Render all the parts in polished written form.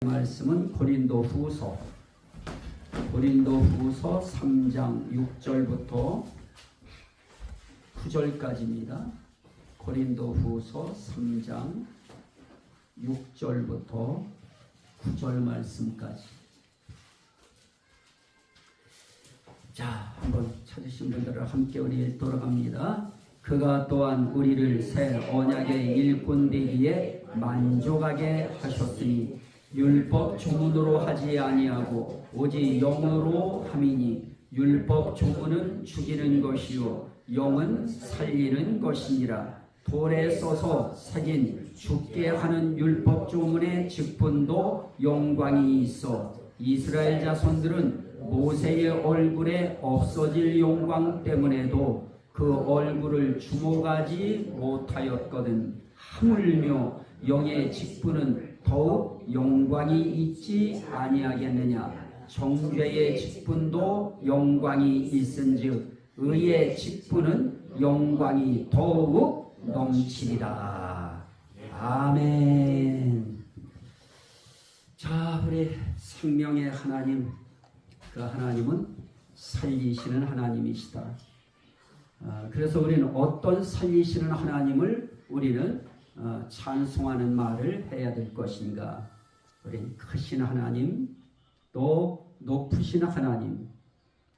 말씀은 고린도후서 3장 6절부터 9절까지입니다. 고린도후서 3장 6절부터 9절 말씀까지. 자, 한번 찾으신 분들을 함께 우리 돌아갑니다. 그가 또한 우리를 새 언약의 일꾼 되기에 만족하게 하셨으니 율법 조문으로 하지 아니하고 오직 영으로 함이니 율법 조문은 죽이는 것이요 영은 살리는 것이니라. 돌에 써서 새긴 죽게 하는 율법 조문의 직분도 영광이 있어 이스라엘 자손들은 모세의 얼굴에 없어질 영광 때문에도 그 얼굴을 주목하지 못하였거든. 하물며 영의 직분은 더욱 영광이 있지 아니하겠느냐. 정죄의 직분도 영광이 있은즉 의의 직분은 영광이 더욱 넘치리라. 아멘. 자, 우리 생명의 하나님, 그 하나님은 살리시는 하나님이시다. 그래서 우리는 어떤 살리시는 하나님을 우리는 찬송하는 말을 해야 될 것인가. 우리는 크신 하나님, 또 높으신 하나님,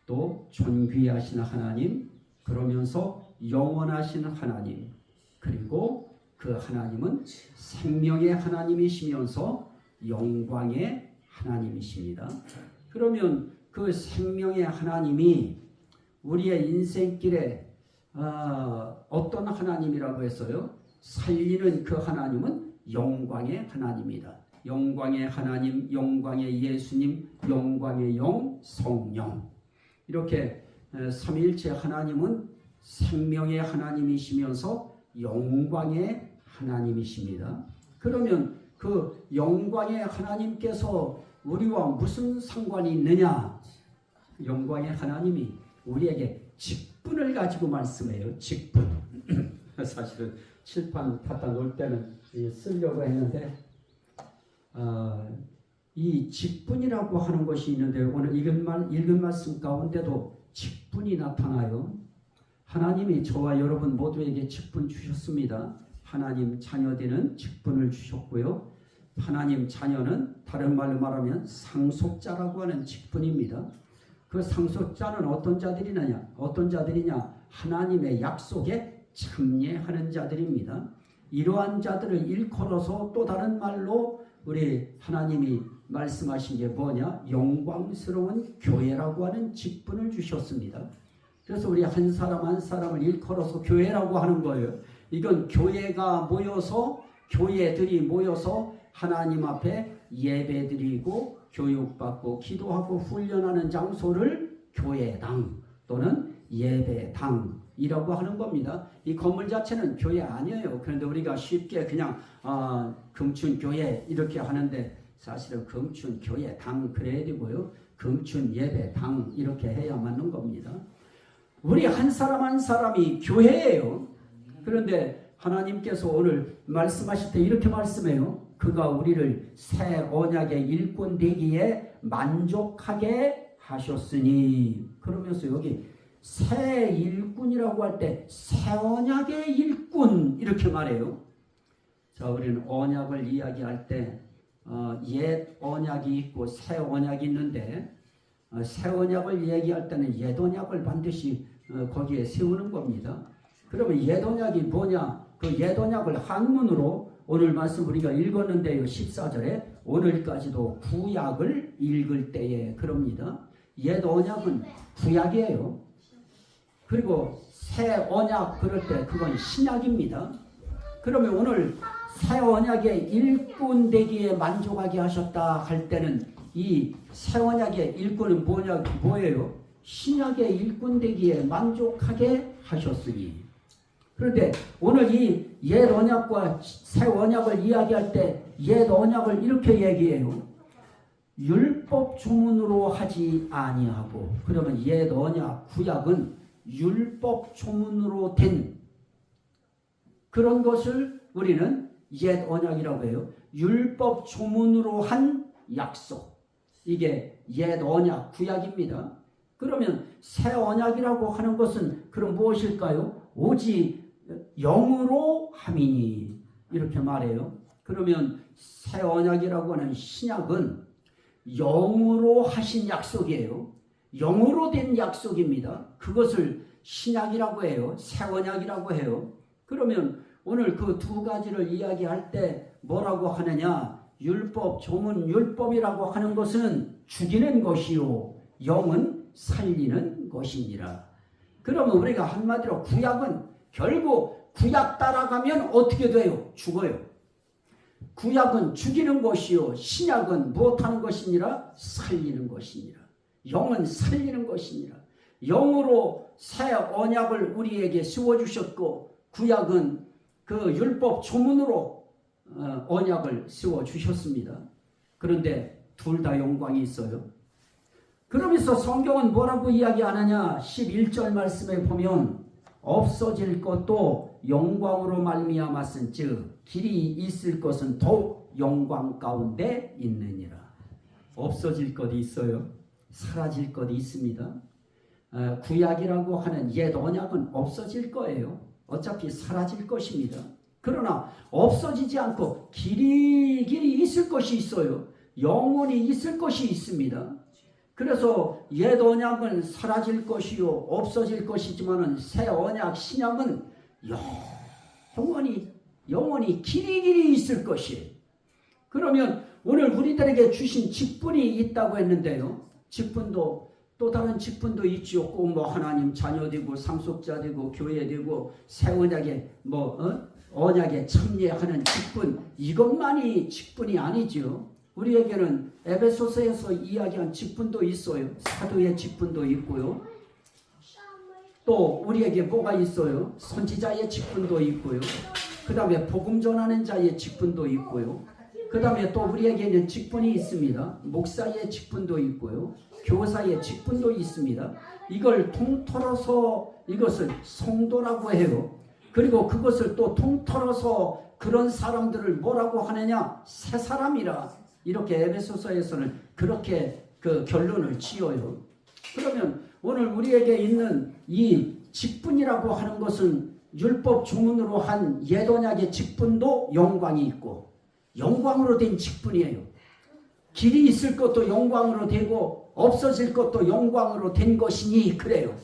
또 존귀하신 하나님, 그러면서 영원하신 하나님, 그리고 그 하나님은 생명의 하나님이시면서 영광의 하나님이십니다. 그러면 그 생명의 하나님이 우리의 인생길에 어떤 하나님이라고 했어요? 살리는 그 하나님은 영광의 하나님이다. 영광의 하나님, 영광의 예수님, 영광의 영, 성령. 이렇게 삼위일체 하나님은 생명의 하나님이시면서 영광의 하나님이십니다. 그러면 그 영광의 하나님께서 우리와 무슨 상관이 있느냐? 영광의 하나님이 우리에게 직분을 가지고 말씀해요. 직분. 사실은 칠판 갖다 놓을 때는 쓰려고 했는데 이 직분이라고 하는 것이 있는데 오늘 읽은 말씀 가운데도 직분이 나타나요. 하나님이 저와 여러분 모두에게 직분 주셨습니다. 하나님 자녀되는 직분을 주셨고요. 하나님 자녀는 다른 말로 말하면 상속자라고 하는 직분입니다. 그 상속자는 어떤 자들이냐? 하나님의 약속에 참여하는 자들입니다. 이러한 자들을 일컬어서 또 다른 말로 우리 하나님이 말씀하신 게 뭐냐? 영광스러운 교회라고 하는 직분을 주셨습니다. 그래서 우리 한 사람 한 사람을 일컬어서 교회라고 하는 거예요. 이건 교회가 모여서, 교회들이 모여서 하나님 앞에 예배드리고 교육받고 기도하고 훈련하는 장소를 교회당 또는 예배당이라고 하는 겁니다. 이 건물 자체는 교회 아니에요. 그런데 우리가 쉽게 그냥 금춘교회 이렇게 하는데 사실은 금춘교회당 그래야 되고요. 금춘예배당 이렇게 해야 맞는 겁니다. 우리 한 사람 한 사람이 교회예요. 그런데 하나님께서 오늘 말씀하실 때 이렇게 말씀해요. 그가 우리를 새 언약의 일꾼 되기에 만족하게 하셨으니. 그러면서 여기 새 일꾼이라고 할 때 새 언약의 일꾼 이렇게 말해요. 자, 우리는 언약을 이야기할 때 옛 언약이 있고 새 언약이 있는데 새 언약을 얘기할 때는 옛 언약을 반드시 거기에 세우는 겁니다. 그러면 옛 언약이 뭐냐? 그 옛 언약을 한문으로 오늘 말씀 우리가 읽었는데요. 14절에 오늘까지도 구약을 읽을 때에 그럽니다. 옛 언약은 구약이에요. 그리고 새 언약 그럴 때 그건 신약입니다. 그러면 오늘 새 언약의 일꾼 되기에 만족하게 하셨다 할 때는 이 새 언약의 일꾼은 뭐예요? 신약의 일꾼 되기에 만족하게 하셨으니. 그런데 오늘 이 옛 언약과 새 언약을 이야기할 때 옛 언약을 이렇게 얘기해요. 율법 조문으로 하지 아니하고. 그러면 옛 언약, 구약은 율법 조문으로 된 그런 것을 우리는 옛 언약이라고 해요. 율법 조문으로 한 약속. 이게 옛 언약, 구약입니다. 그러면 새 언약이라고 하는 것은 그럼 무엇일까요? 오직 영으로 함이니 이렇게 말해요. 그러면 새 언약이라고 하는 신약은 영으로 하신 약속이에요. 영으로 된 약속입니다. 그것을 신약이라고 해요. 새 언약이라고 해요. 그러면 오늘 그 두 가지를 이야기할 때 뭐라고 하느냐? 율법, 종은 율법이라고 하는 것은 죽이는 것이요 영은 살리는 것이니라. 그러면 우리가 한마디로 구약은 결국 구약 따라가면 어떻게 돼요? 죽어요. 구약은 죽이는 것이요 신약은 무엇하는 것이니라? 살리는 것이니라. 영은 살리는 것이니라. 영으로 새 언약을 우리에게 세워주셨고 구약은 그 율법 조문으로 언약을 세워주셨습니다. 그런데 둘 다 영광이 있어요. 그러면서 성경은 뭐라고 이야기하느냐? 11절 말씀에 보면 없어질 것도 영광으로 말미암았은즉 길이 있을 것은 더욱 영광 가운데 있느니라. 없어질 것이 있어요. 사라질 것이 있습니다. 구약이라고 하는 옛 언약은 없어질 거예요. 어차피 사라질 것입니다. 그러나 없어지지 않고 길이 있을 것이 있어요. 영원히 있을 것이 있습니다. 그래서 옛 언약은 사라질 것이요 없어질 것이지만은 새 언약 신약은 영원히 길이 있을 것이에요. 그러면 오늘 우리들에게 주신 직분이 있다고 했는데요. 직분도 또 다른 직분도 있죠. 꼭 뭐 하나님 자녀되고 상속자 되고 교회 되고 새 언약에 언약에 참여하는 직분, 이것만이 직분이 아니죠. 우리에게는 에베소서에서 이야기한 직분도 있어요. 사도의 직분도 있고요. 또 우리에게 뭐가 있어요? 선지자의 직분도 있고요. 그 다음에 복음 전하는 자의 직분도 있고요. 그 다음에 또 우리에게는 직분이 있습니다. 목사의 직분도 있고요. 교사의 직분도 있습니다. 이걸 통틀어서 이것을 성도라고 해요. 그리고 그것을 또 통틀어서 그런 사람들을 뭐라고 하느냐? 새 사람이라. 이렇게 에베소서에서는 그렇게 그 결론을 지어요. 그러면 오늘 우리에게 있는 이 직분이라고 하는 것은 율법 주문으로 한 옛 언약의 직분도 영광이 있고 영광으로 된 직분이에요. 길이 있을 것도 영광으로 되고 없어질 것도 영광으로 된 것이니 그래요.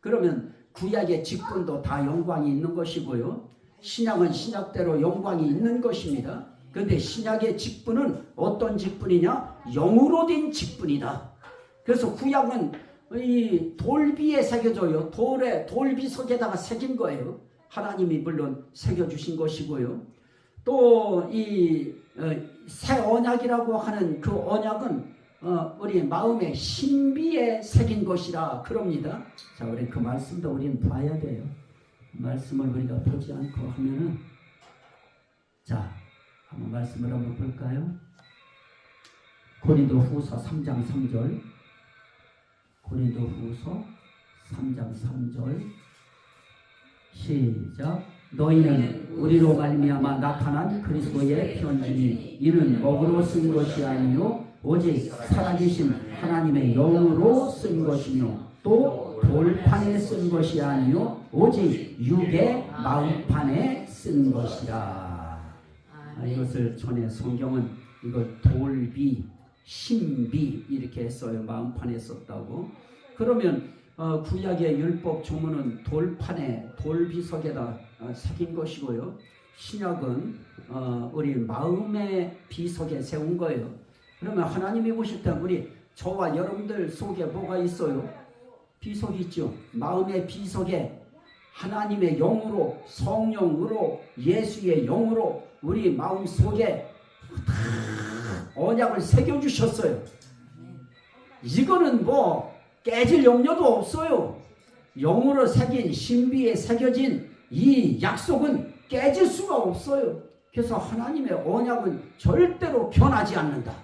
그러면 구약의 직분도 다 영광이 있는 것이고요. 신약은 신약대로 영광이 있는 것입니다. 그런데 신약의 직분은 어떤 직분이냐? 영으로 된 직분이다. 그래서 구약은 이 돌비에 새겨져요. 돌비석에다가 새긴 거예요. 하나님이 물론 새겨주신 것이고요. 또 이 새 언약이라고 하는 그 언약은 우리 마음의 신비에 새긴 것이라 그럽니다. 자, 우리 그 말씀도 우리는 봐야 돼요. 말씀을 우리가 보지 않고 하면은 자, 한번 말씀을 한번 볼까요? 고린도후서 3장 3절. 고린도후서 3장 3절. 시작. 너희는 우리로 말미암아 나타난 그리스도의 편지니 이는 먹으로 쓴 것이 아니요 오직 살아계신 하나님의 영으로 쓴 것이며 또 돌판에 쓴 것이 아니요 오직 육의 마음판에 쓴 것이라. 이것을 전에 성경은 이걸 돌비, 신비 이렇게 써요. 마음판에 썼다고. 그러면 구약의 율법 조문은 돌판에 돌비석에다 새긴 것이고요. 신약은 우리 마음의 비석에 세운 거예요. 그러면 하나님이 보실 때 우리 저와 여러분들 속에 뭐가 있어요? 비석이 있죠. 마음의 비석에 하나님의 영으로 성령으로 예수의 영으로 우리 마음 속에 언약을 새겨주셨어요. 이거는 뭐 깨질 염려도 없어요. 영으로 새긴 신비에 새겨진 이 약속은 깨질 수가 없어요. 그래서 하나님의 언약은 절대로 변하지 않는다.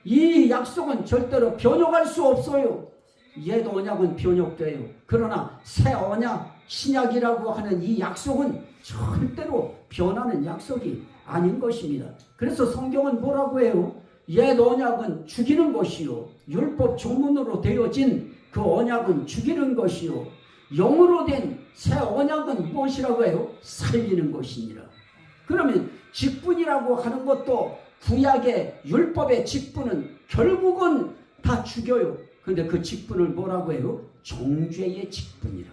이 약속은 절대로 변형할 수 없어요. 옛 언약은 변형돼요. 그러나 새 언약, 신약이라고 하는 이 약속은 절대로 변하는 약속이 아닌 것입니다. 그래서 성경은 뭐라고 해요? 옛 언약은 죽이는 것이요 율법 조문으로 되어진 그 언약은 죽이는 것이요 영으로 된 새 언약은 무엇이라고 해요? 살리는 것이니라. 그러면 직분이라고 하는 것도 구약의 율법의 직분은 결국은 다 죽여요. 그런데 그 직분을 뭐라고 해요? 정죄의 직분이라.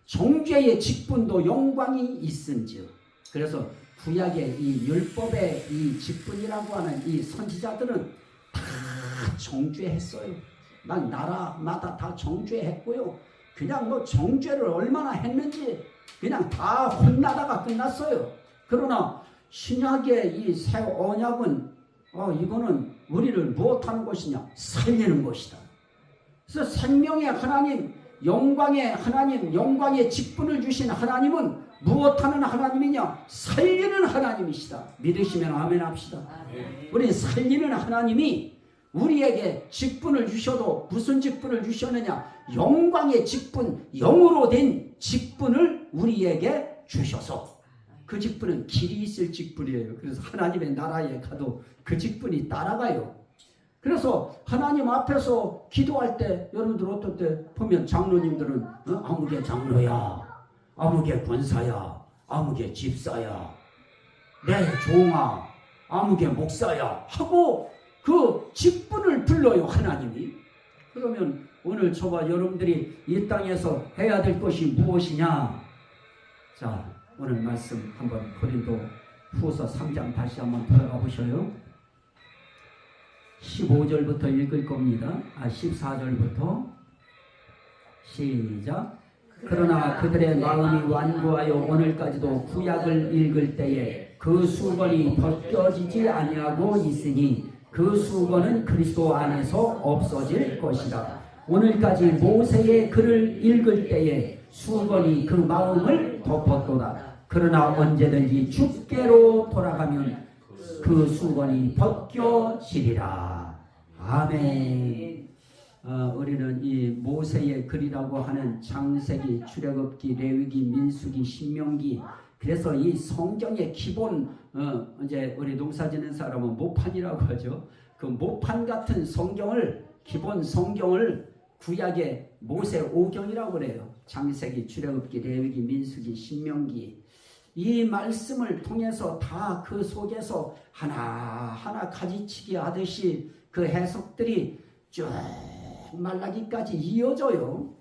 정죄의 직분도 영광이 있은지요. 그래서 구약의 이 율법의 이 직분이라고 하는 이 선지자들은 다 정죄했어요. 막 나라마다 다 정죄했고요. 그냥 뭐 정죄를 얼마나 했는지 그냥 다 혼나다가 끝났어요. 그러나 신약의 이 새 언약은 이거는 우리를 무엇하는 것이냐? 살리는 것이다. 그래서 생명의 하나님, 영광의 하나님, 영광의 직분을 주신 하나님은 무엇하는 하나님이냐? 살리는 하나님이시다. 믿으시면 아멘 합시다. 우리 살리는 하나님이 우리에게 직분을 주셔도 무슨 직분을 주셨느냐? 영광의 직분, 영으로 된 직분을 우리에게 주셔서 그 직분은 길이 있을 직분이에요. 그래서 하나님의 나라에 가도 그 직분이 따라가요. 그래서 하나님 앞에서 기도할 때 여러분들 어떨 때 보면 장로님들은 아무개 장로야, 아무개 권사야, 아무개 집사야, 내 종아, 아무개 목사야 하고 그 직분을 불러요, 하나님이. 그러면 오늘 저와 여러분들이 이 땅에서 해야 될 것이 무엇이냐? 자, 오늘 말씀 한번 고린도 후서 3장 다시 한번 돌아가 보셔요. 15절부터 읽을 겁니다. 14절부터 시작. 그러나 그들의 마음이 완고하여 오늘까지도 구약을 읽을 때에 그 수건이 벗겨지지 아니하고 있으니 그 수건은 그리스도 안에서 없어질 것이다. 오늘까지 모세의 글을 읽을 때에 수건이 그 마음을 덮었도다. 그러나 언제든지 주께로 돌아가면 그 수건이 벗겨지리라. 아멘. 우리는 이 모세의 글이라고 하는 창세기, 출애굽기, 레위기, 민수기, 신명기. 그래서 이 성경의 기본 이제 우리 농사짓는 사람은 모판이라고 하죠. 그 모판 같은 성경을 기본 성경을 구약의 모세 오경이라고 그래요. 창세기, 출애굽기, 레위기, 민수기, 신명기. 이 말씀을 통해서 다 그 속에서 하나하나 가지치기 하듯이 그 해석들이 쭉 말라기까지 이어져요.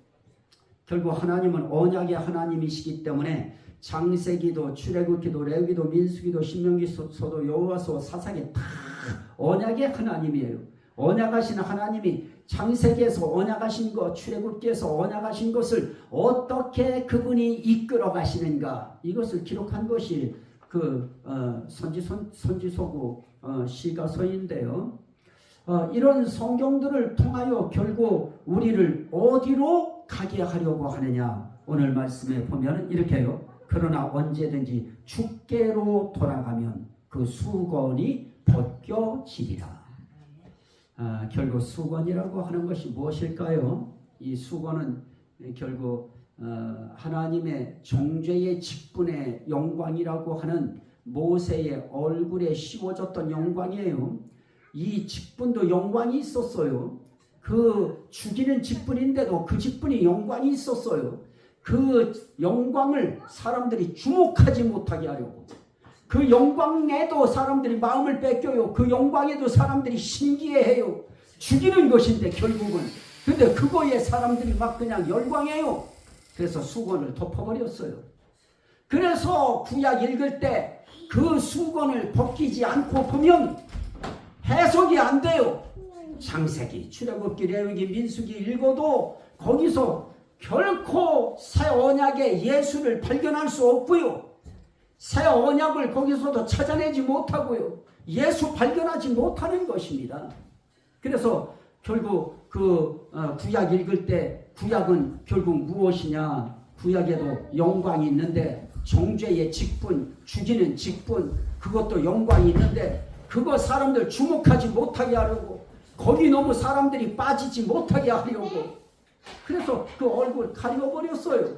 결국 하나님은 언약의 하나님이시기 때문에 창세기도 출애굽기도 레위기도 민수기도 신명기서도 여호와서 사사기 다 언약의 하나님이에요. 언약하신 하나님이 창세기에서 언약하신 것, 출애굽기에서 언약하신 것을 어떻게 그분이 이끌어 가시는가, 이것을 기록한 것이 그 선지서고 시가서인데요. 이런 성경들을 통하여 결국 우리를 어디로 가게 하려고 하느냐? 오늘 말씀에 보면 이렇게 해요. 그러나 언제든지 주께로 돌아가면 그 수건이 벗겨지리라. 결국 수건이라고 하는 것이 무엇일까요? 이 수건은 결국 하나님의 정죄의 직분의 영광이라고 하는 모세의 얼굴에 씌워졌던 영광이에요. 이 직분도 영광이 있었어요. 그 죽이는 직분인데도 그 직분이 영광이 있었어요. 그 영광을 사람들이 주목하지 못하게 하려고, 그 영광에도 사람들이 마음을 뺏겨요. 그 영광에도 사람들이 신기해해요. 죽이는 것인데 결국은. 근데 그거에 사람들이 막 그냥 열광해요. 그래서 수건을 덮어버렸어요. 그래서 구약 읽을 때 그 수건을 벗기지 않고 보면 해석이 안 돼요. 창세기, 출애굽기, 레위기, 민수기 읽어도 거기서 결코 새 언약의 예수를 발견할 수 없고요. 새 언약을 거기서도 찾아내지 못하고요. 예수 발견하지 못하는 것입니다. 그래서 결국 그 구약 읽을 때 구약은 결국 무엇이냐? 구약에도 영광이 있는데 정죄의 직분, 죽이는 직분, 그것도 영광이 있는데 그거 사람들 주목하지 못하게 하려고, 거기 너무 사람들이 빠지지 못하게 하려고, 그래서 그 얼굴 가려버렸어요.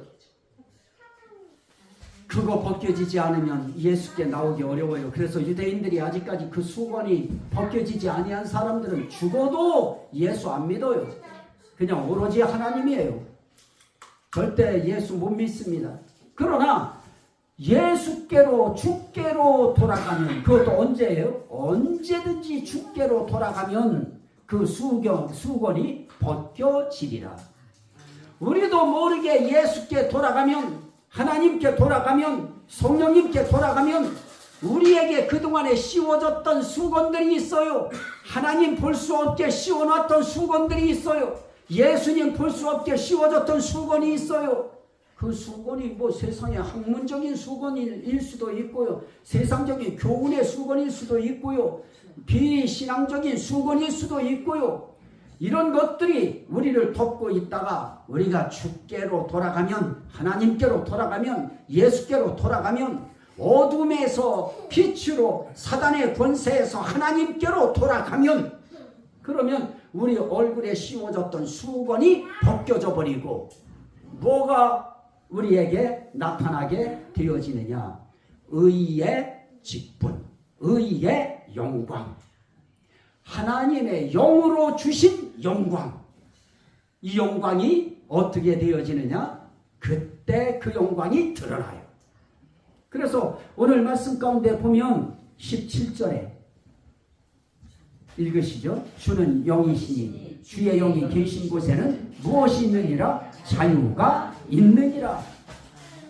그거 벗겨지지 않으면 예수께 나오기 어려워요. 그래서 유대인들이 아직까지 그 수건이 벗겨지지 아니한 사람들은 죽어도 예수 안 믿어요. 그냥 오로지 하나님이에요. 절대 예수 못 믿습니다. 그러나 예수께로 주께로 돌아가면, 그것도 언제예요? 언제든지 주께로 돌아가면 그 수건이 벗겨지리라. 우리도 모르게 예수께 돌아가면, 하나님께 돌아가면, 성령님께 돌아가면 우리에게 그동안에 씌워졌던 수건들이 있어요. 하나님 볼 수 없게 씌워놨던 수건들이 있어요. 예수님 볼 수 없게 씌워졌던 수건이 있어요. 그 수건이 뭐 세상의 학문적인 수건일 수도 있고요, 세상적인 교훈의 수건일 수도 있고요, 비신앙적인 수건일 수도 있고요. 이런 것들이 우리를 덮고 있다가 우리가 주께로 돌아가면, 하나님께로 돌아가면, 예수께로 돌아가면, 어둠에서 빛으로 사단의 권세에서 하나님께로 돌아가면, 그러면 우리 얼굴에 씌워졌던 수건이 벗겨져 버리고 뭐가 우리에게 나타나게 되어지느냐? 의의 직분, 의의 영광, 하나님의 영으로 주신 영광. 이 영광이 어떻게 되어지느냐? 그때 그 영광이 드러나요. 그래서 오늘 말씀 가운데 보면 17절에 읽으시죠? 주는 영이시니 주의 영이 계신 곳에는 무엇이 있느니라? 자유가 있느니라.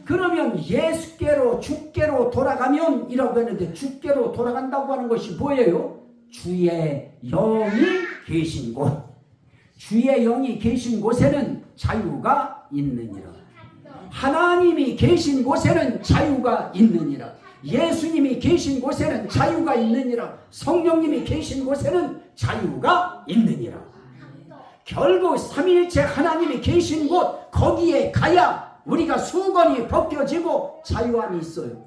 그러면 예수께로 주께로 돌아가면 이라고 했는데, 주께로 돌아간다고 하는 것이 뭐예요? 주의 영이 계신 곳, 주의 영이 계신 곳에는 자유가 있느니라. 하나님이 계신 곳에는 자유가 있느니라. 예수님이 계신 곳에는 자유가 있느니라. 성령님이 계신 곳에는 자유가 있느니라. 결국 삼위일체 하나님이 계신 곳, 거기에 가야 우리가 수건이 벗겨지고 자유함이 있어요.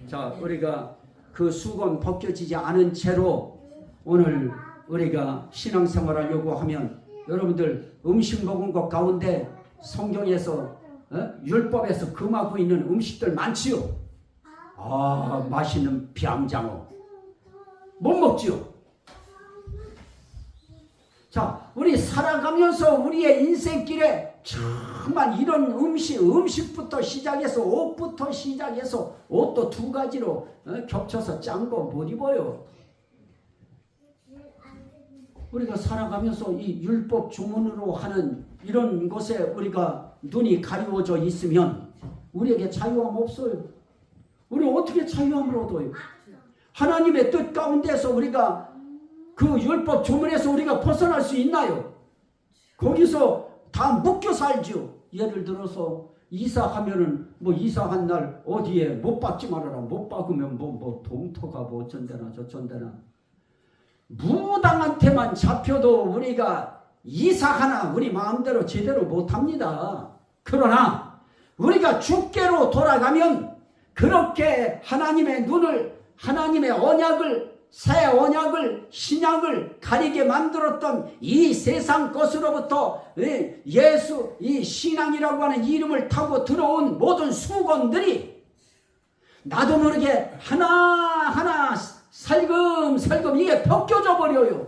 자, 우리가 그 수건 벗겨지지 않은 채로 오늘 우리가 신앙생활 하려고 하면, 여러분들 음식 먹은 것 가운데 성경에서 율법에서 금하고 있는 음식들 많지요. 맛있는 뱀장어 못 먹지요. 자, 우리 살아가면서 우리의 인생길에 정말 이런 음식부터 시작해서, 옷부터 시작해서, 옷도 두 가지로 겹쳐서 짠 거 못 입어요. 우리가 살아가면서 이 율법 주문으로 하는 이런 것에 우리가 눈이 가리워져 있으면 우리에게 자유함 없어요. 우리 어떻게 자유함을 얻어요? 하나님의 뜻 가운데서 우리가 그 율법 주문에서 우리가 벗어날 수 있나요? 거기서 다 묶여 살죠. 예를 들어서 이사하면은 뭐 이사한 날 어디에 못 박지 말아라. 못 박으면 뭐 동터가 뭐 어쩐데나 저쩐데나. 무당한테만 잡혀도 우리가 이사하나 우리 마음대로 제대로 못합니다. 그러나 우리가 주께로 돌아가면 그렇게 하나님의 눈을, 하나님의 언약을, 새 언약을, 신약을 가리게 만들었던 이 세상 것으로부터 예수, 이 신앙이라고 하는 이름을 타고 들어온 모든 수건들이 나도 모르게 하나하나 살금살금 이게 벗겨져 버려요.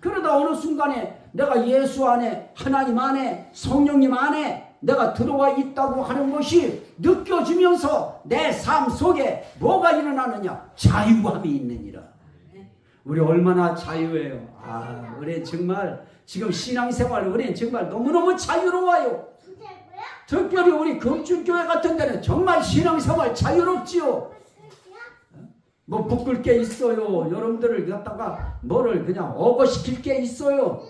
그러다 어느 순간에 내가 예수 안에, 하나님 안에, 성령님 안에 내가 들어와 있다고 하는 것이 느껴지면서 내 삶 속에 뭐가 일어나느냐? 자유함이 있느니라. 우리 얼마나 자유해요. 우리 정말 지금 신앙생활 우리 정말 너무너무 자유로워요. 특별히 우리 금준교회 같은 데는 정말 신앙생활 자유롭지요. 뭐 묶을 게 있어요. 여러분들을 갖다가 뭐를 그냥 억어시킬 게 있어요.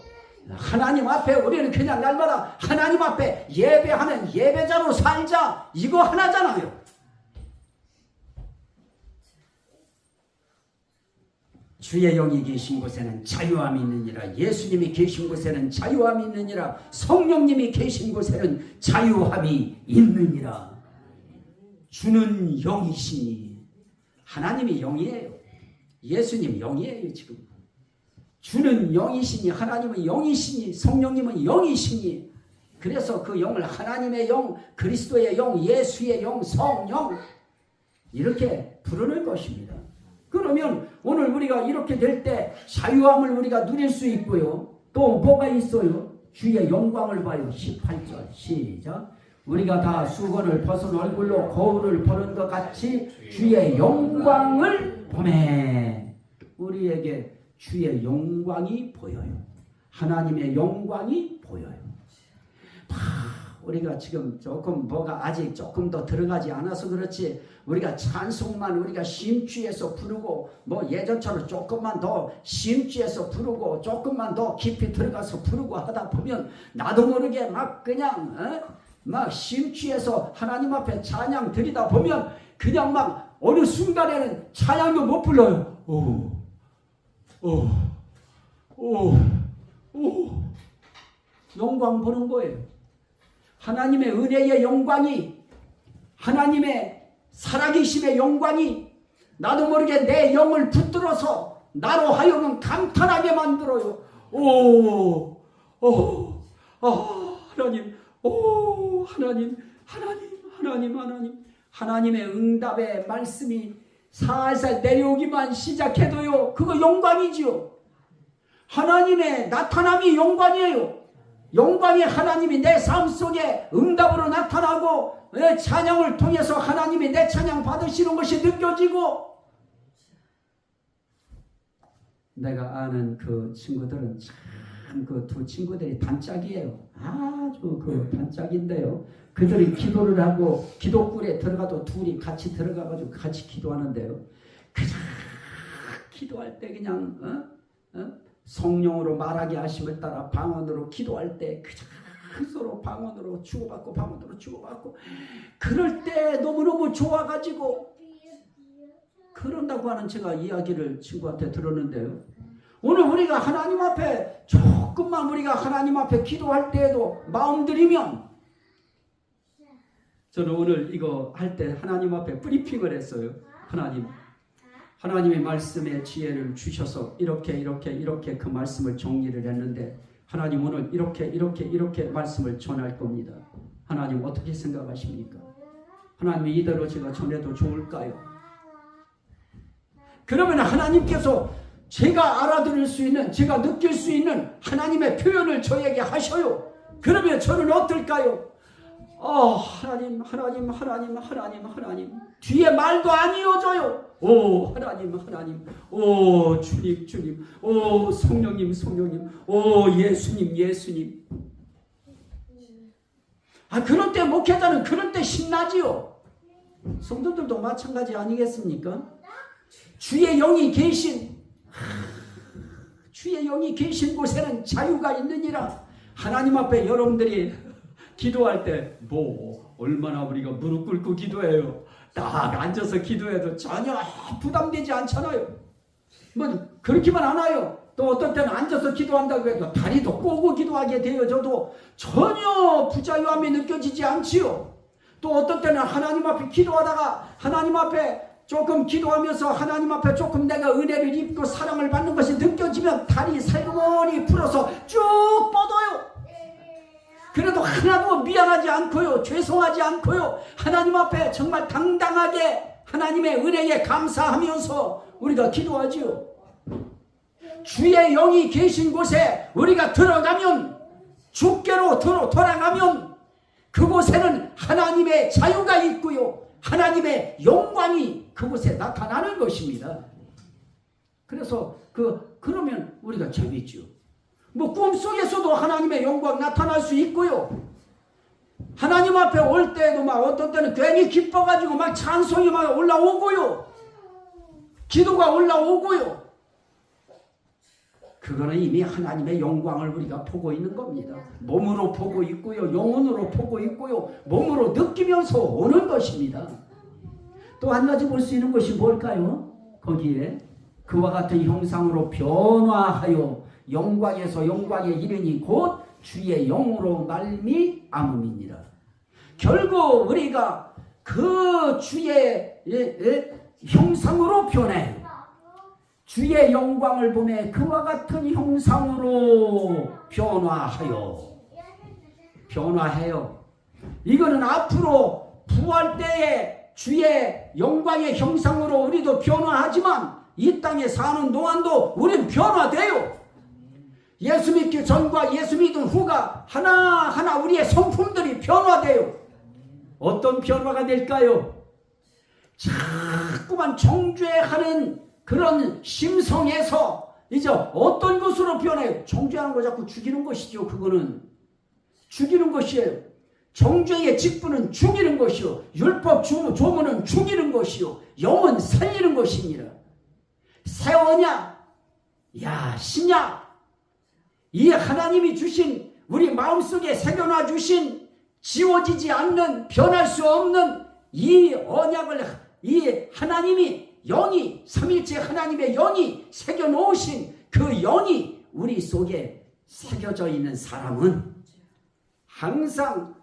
하나님 앞에 우리는 그냥 날마다 하나님 앞에 예배하면 예배자로 살자, 이거 하나잖아요. 주의 영이 계신 곳에는 자유함이 있느니라. 예수님이 계신 곳에는 자유함이 있느니라. 성령님이 계신 곳에는 자유함이 있느니라. 주는 영이시니. 하나님이 영이에요. 예수님 영이에요. 지금 주는 영이시니, 하나님은 영이시니, 성령님은 영이시니, 그래서 그 영을 하나님의 영, 그리스도의 영, 예수의 영, 성령 이렇게 부르는 것입니다. 그러면 오늘 우리가 이렇게 될 때 자유함을 우리가 누릴 수 있고요. 또 뭐가 있어요? 주의 영광을 봐요. 18절 시작. 우리가 다 수건을 벗은 얼굴로 거울을 보는 것 같이 주의 영광을 보매. 우리에게 주의 영광이 보여요. 하나님의 영광이 보여요. 우리가 지금 조금 뭐가 아직 조금 더 들어가지 않아서 그렇지, 우리가 찬송만 우리가 심취해서 부르고 뭐 예전처럼 조금만 더 심취해서 부르고 조금만 더 깊이 들어가서 부르고 하다 보면 나도 모르게 막 그냥 막 심취해서 하나님 앞에 찬양 드리다 보면 그냥 막 어느 순간에는 찬양도 못 불러요. 영광 보는 거예요. 하나님의 은혜의 영광이, 하나님의 살아계심의 영광이 나도 모르게 내 영을 붙들어서 나로 하여금 감탄하게 만들어요. 하나님, 하나님의 응답의 말씀이 살살 내려오기만 시작해도요, 그거 영광이지요. 하나님의 나타남이 영광이에요. 영광의 하나님이 내 삶 속에 응답으로 나타나고 찬양을 통해서 하나님이 내 찬양 받으시는 것이 느껴지고, 내가 아는 그 친구들은 참 그 두 친구들이 단짝이에요. 아주 그 단짝인데요. 그들이 기도를 하고 기도굴에 들어가도 둘이 같이 들어가가지고 같이 기도하는데요. 그냥 기도할 때 그냥 성령으로 말하게 하심을 따라 방언으로 기도할 때 그냥 서로 방언으로 주고받고 방언으로 주고받고 그럴 때 너무너무 좋아가지고 그런다고 하는 제가 이야기를 친구한테 들었는데요. 오늘 우리가 하나님 앞에 조금만 우리가 하나님 앞에 기도할 때에도 마음 들이면, 저는 오늘 이거 할 때 하나님 앞에 브리핑을 했어요. 하나님의 말씀의 지혜를 주셔서 이렇게 그 말씀을 정리를 했는데, 하나님 오늘 이렇게 말씀을 전할 겁니다. 하나님 어떻게 생각하십니까? 하나님 이대로 제가 전해도 좋을까요? 그러면 하나님께서 제가 알아들을 수 있는, 제가 느낄 수 있는 하나님의 표현을 저에게 하셔요. 그러면 저는 어떨까요? 하나님 뒤에 말도 안 이어져요. 하나님 주님 성령님 예수님. 그런 때 목회자는 그런 때 신나지요. 성도들도 마찬가지 아니겠습니까? 주의 영이 계신 곳에는 자유가 있느니라. 하나님 앞에 여러분들이 기도할 때 얼마나 우리가 무릎 꿇고 기도해요. 딱 앉아서 기도해도 전혀 부담되지 않잖아요. 그렇게만 않아요. 또 어떤 때는 앉아서 기도한다고 해도 다리도 꼬고 기도하게 되어져도 전혀 부자유함이 느껴지지 않지요. 또 어떤 때는 하나님 앞에 기도하다가 하나님 앞에 조금 기도하면서 하나님 앞에 조금 내가 은혜를 입고 사랑을 받는 것이 느껴지면 다리 살그머니 풀어서 쭉 뻗어요. 그래도 하나도 미안하지 않고요, 죄송하지 않고요, 하나님 앞에 정말 당당하게 하나님의 은혜에 감사하면서 우리가 기도하지요. 주의 영이 계신 곳에 우리가 들어가면, 주께로 돌아가면 그곳에는 하나님의 자유가 있고요, 하나님의 영광이 그곳에 나타나는 것입니다. 그래서 그러면 우리가 재밌죠. 꿈속에서도 하나님의 영광 나타날 수 있고요. 하나님 앞에 올 때도 어떤 때는 괜히 기뻐가지고 찬송이 올라오고요. 기도가 올라오고요. 그거는 이미 하나님의 영광을 우리가 보고 있는 겁니다. 몸으로 보고 있고요, 영혼으로 보고 있고요, 몸으로 느끼면서 오는 것입니다. 또 한 가지 볼 수 있는 것이 뭘까요? 거기에 그와 같은 형상으로 변화하여 영광에서 영광에 이르니 곧 주의 영으로 말미암음이니라. 결국 우리가 그 주의 형상으로 변해, 주의 영광을 보매 그와 같은 형상으로 변화하여 변화해요. 이거는 앞으로 부활 때에 주의 영광의 형상으로 우리도 변화하지만 이 땅에 사는 동안도 우리는 변화돼요. 예수 믿기 전과 예수 믿은 후가 하나하나 우리의 성품들이 변화돼요. 어떤 변화가 될까요? 자꾸만 정죄하는 그런 심성에서 이제 어떤 것으로 변해요? 정죄하는 거 자꾸 죽이는 것이죠. 그거는 죽이는 것이에요. 정죄의 직분은 죽이는 것이요, 율법 조문은 죽이는 것이요, 영은 살리는 것입니다. 새 언약, 신약, 이 하나님이 주신 우리 마음속에 새겨놔 주신 지워지지 않는 변할 수 없는 이 언약을 이 하나님이 영이 삼일째 하나님의 영이 새겨놓으신 그 영이 우리 속에 새겨져 있는 사람은 항상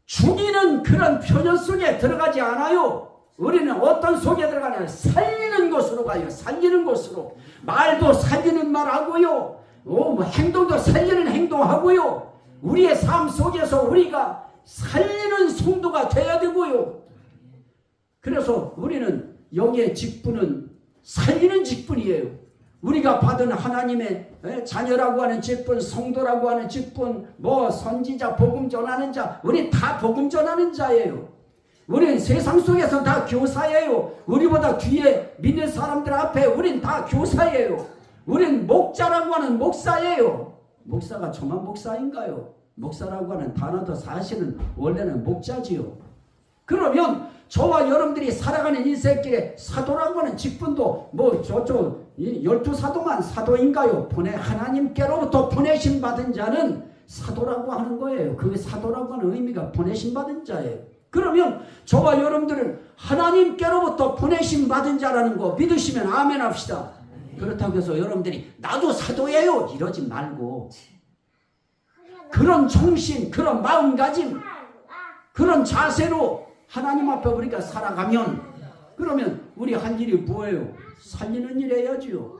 죽이는 그런 표현 속에 들어가지 않아요. 우리는 어떤 속에 들어가나요? 살리는 곳으로 가요. 살리는 곳으로. 말도 살리는 말하고요. 행동도 살리는 행동하고요. 우리의 삶 속에서 우리가 살리는 성도가 되어야 되고요. 그래서 우리는 영의 직분은 살리는 직분이에요. 우리가 받은 하나님의 자녀라고 하는 직분, 성도라고 하는 직분, 선지자, 복음 전하는 자, 우리 다 복음 전하는 자예요. 우리는 세상 속에서 다 교사예요. 우리보다 뒤에 믿는 사람들 앞에 우린 다 교사예요. 우린 목자라고 하는 목사예요. 목사가 저만 목사인가요? 목사라고 하는 단어도 사실은 원래는 목자지요. 그러면 저와 여러분들이 살아가는 인생길에 사도라고 하는 직분도 저쪽 12사도만 사도인가요? 하나님께로부터 보내심 받은 자는 사도라고 하는 거예요. 그게 사도라고 하는 의미가 보내심 받은 자예요. 그러면 저와 여러분들은 하나님께로부터 보내심 받은 자라는 거 믿으시면 아멘 합시다. 그렇다고 해서 여러분들이 나도 사도예요 이러지 말고 그런 정신, 그런 마음가짐, 그런 자세로 하나님 앞에 우리가 살아가면 그러면 우리 할 일이 뭐예요? 살리는 일 해야지요.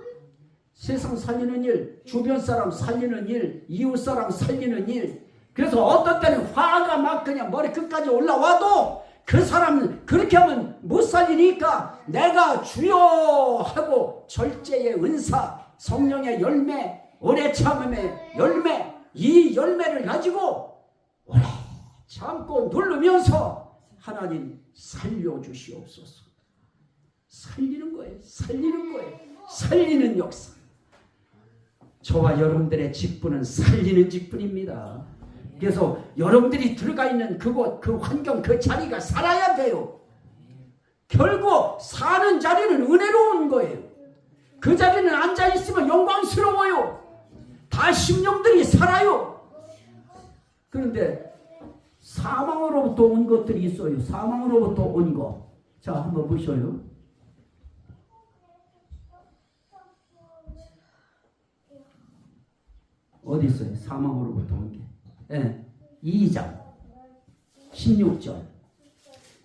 세상 살리는 일, 주변 사람 살리는 일, 이웃 사람 살리는 일. 그래서 어떤 때는 화가 막 그냥 머리 끝까지 올라와도 그 사람은 그렇게 하면 못 살리니까 내가 주여 하고 절제의 은사, 성령의 열매, 오래 참음의 열매, 이 열매를 가지고 오래 참고 누르면서 하나님 살려주시옵소서. 살리는 거예요. 살리는 거예요. 살리는 역사. 저와 여러분들의 직분은 살리는 직분입니다. 그래서 여러분들이 들어가 있는 그곳, 그 환경, 그 자리가 살아야 돼요. 결국 사는 자리는 은혜로운 거예요. 그 자리는 앉아있으면 영광스러워요. 다 심령들이 살아요. 그런데 사망으로부터 온 것들이 있어요. 사망으로부터 온 것. 자, 한번 보셔요. 어디 있어요? 사망으로부터 온 게. 2장 16절.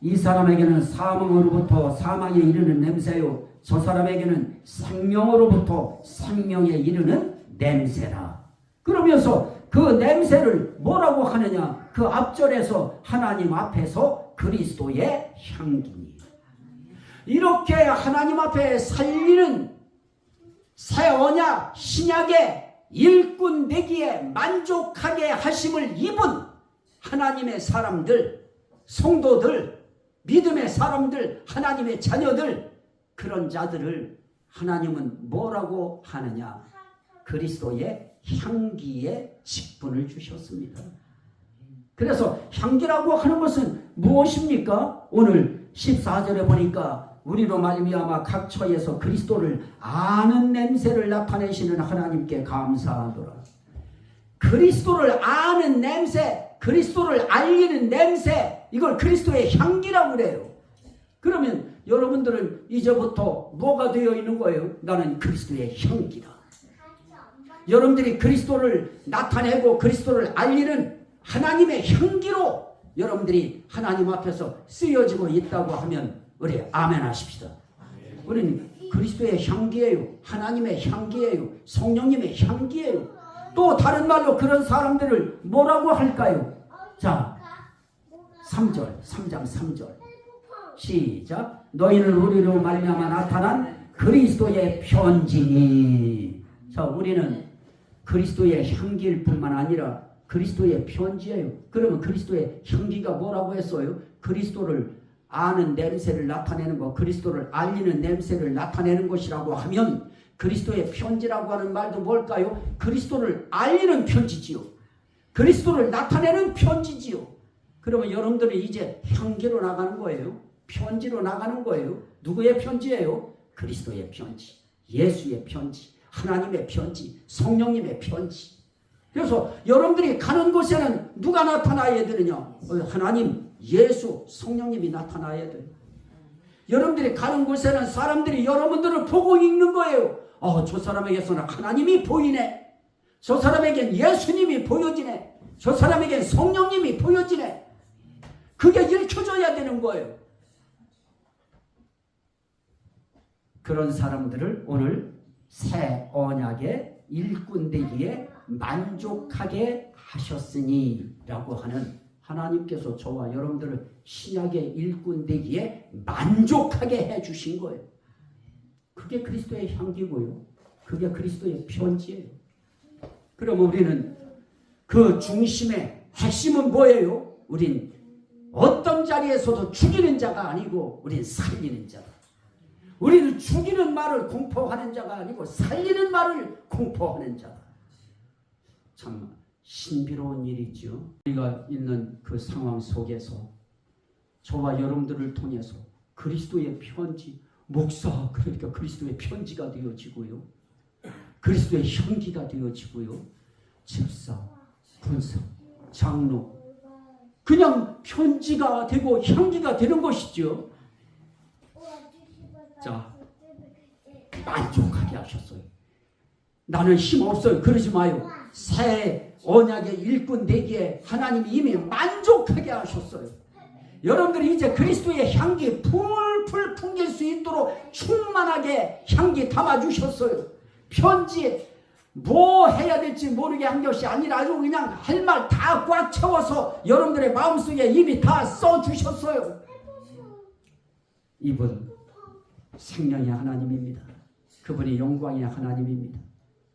이 사람에게는 사망으로부터 사망에 이르는 냄새요, 저 사람에게는 생명으로부터 생명에 이르는 냄새라. 그러면서 그 냄새를 뭐라고 하느냐? 그 앞절에서 하나님 앞에서 그리스도의 향기니. 이렇게 하나님 앞에 살리는 새 언약 신약의 일꾼 되기에 만족하게 하심을 입은 하나님의 사람들, 성도들, 믿음의 사람들, 하나님의 자녀들, 그런 자들을 하나님은 뭐라고 하느냐? 그리스도의 향기의 직분을 주셨습니다. 그래서 향기라고 하는 것은 무엇입니까? 오늘 14절에 보니까 우리로 말미암아 각 처에서 그리스도를 아는 냄새를 나타내시는 하나님께 감사하노라. 그리스도를 아는 냄새, 그리스도를 알리는 냄새, 이걸 그리스도의 향기라고 그래요. 그러면 여러분들은 이제부터 뭐가 되어 있는 거예요? 나는 그리스도의 향기다. 여러분들이 그리스도를 나타내고 그리스도를 알리는 하나님의 향기로 여러분들이 하나님 앞에서 쓰여지고 있다고 하면 우리 아멘 하십시다. 우리는 그리스도의 향기예요. 하나님의 향기예요. 성령님의 향기예요. 또 다른 말로 그런 사람들을 뭐라고 할까요? 자, 3절, 3장 3절 시작. 너희는 우리로 말미암아 나타난 그리스도의 편지니. 자, 우리는 그리스도의 향기일 뿐만 아니라 그리스도의 편지예요. 그러면 그리스도의 향기가 뭐라고 했어요? 그리스도를 아는 냄새를 나타내는 것, 그리스도를 알리는 냄새를 나타내는 것이라고 하면 그리스도의 편지라고 하는 말도 뭘까요? 그리스도를 알리는 편지지요. 그리스도를 나타내는 편지지요. 그러면 여러분들은 이제 향기로 나가는 거예요. 편지로 나가는 거예요. 누구의 편지예요? 그리스도의 편지, 예수의 편지, 하나님의 편지, 성령님의 편지. 그래서 여러분들이 가는 곳에는 누가 나타나야 되느냐? 하나님, 예수, 성령님이 나타나야 돼요. 여러분들이 가는 곳에는 사람들이 여러분들을 보고 읽는 거예요. 저 사람에게서는 하나님이 보이네. 저 사람에겐 예수님이 보여지네. 저 사람에겐 성령님이 보여지네. 그게 읽혀져야 되는 거예요. 그런 사람들을 오늘 새 언약의 일꾼 되기에 만족하게 하셨으니 라고 하는, 하나님께서 저와 여러분들을 신약의 일꾼 되기에 만족하게 해주신 거예요. 그게 그리스도의 향기고요. 그게 그리스도의 편지예요. 그럼 우리는 그 중심의 핵심은 뭐예요? 우린 어떤 자리에서도 죽이는 자가 아니고 우린 살리는 자다. 우리는 죽이는 말을 공포하는 자가 아니고 살리는 말을 공포하는 자다. 참 신비로운 일이죠. 우리가 있는 그 상황 속에서 저와 여러분들을 통해서 그리스도의 편지, 목사, 그러니까 그리스도의 편지가 되어지고요. 그리스도의 향기가 되어지고요. 집사, 군사, 장로, 그냥 편지가 되고 향기가 되는 것이죠. 자, 만족하게 하셨어요. 나는 힘없어요. 그러지 마요. 새 언약의 일꾼 되기에 하나님이 이미 만족하게 하셨어요. 여러분들이 이제 그리스도의 향기 풀풀 풍길 수 있도록 충만하게 향기 담아주셨어요. 편지 뭐 해야 될지 모르게 한 것이 아니라 아주 그냥 할 말 다 꽉 채워서 여러분들의 마음속에 이미 다 써주셨어요. 이분 생명의 하나님입니다. 그분이 영광의 하나님입니다.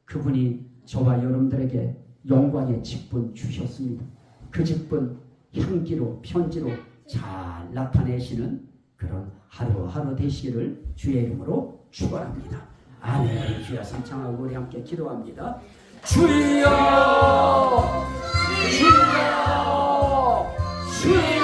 그분이 저와 여러분들에게 영광의 직분 주셨습니다. 그 직분 향기로 편지로 잘 나타내시는 그런 하루하루 되시기를 주의 이름으로 축원합니다. 아멘. 주여 삼창하고 우리 함께 기도합니다. 주여 주여 주여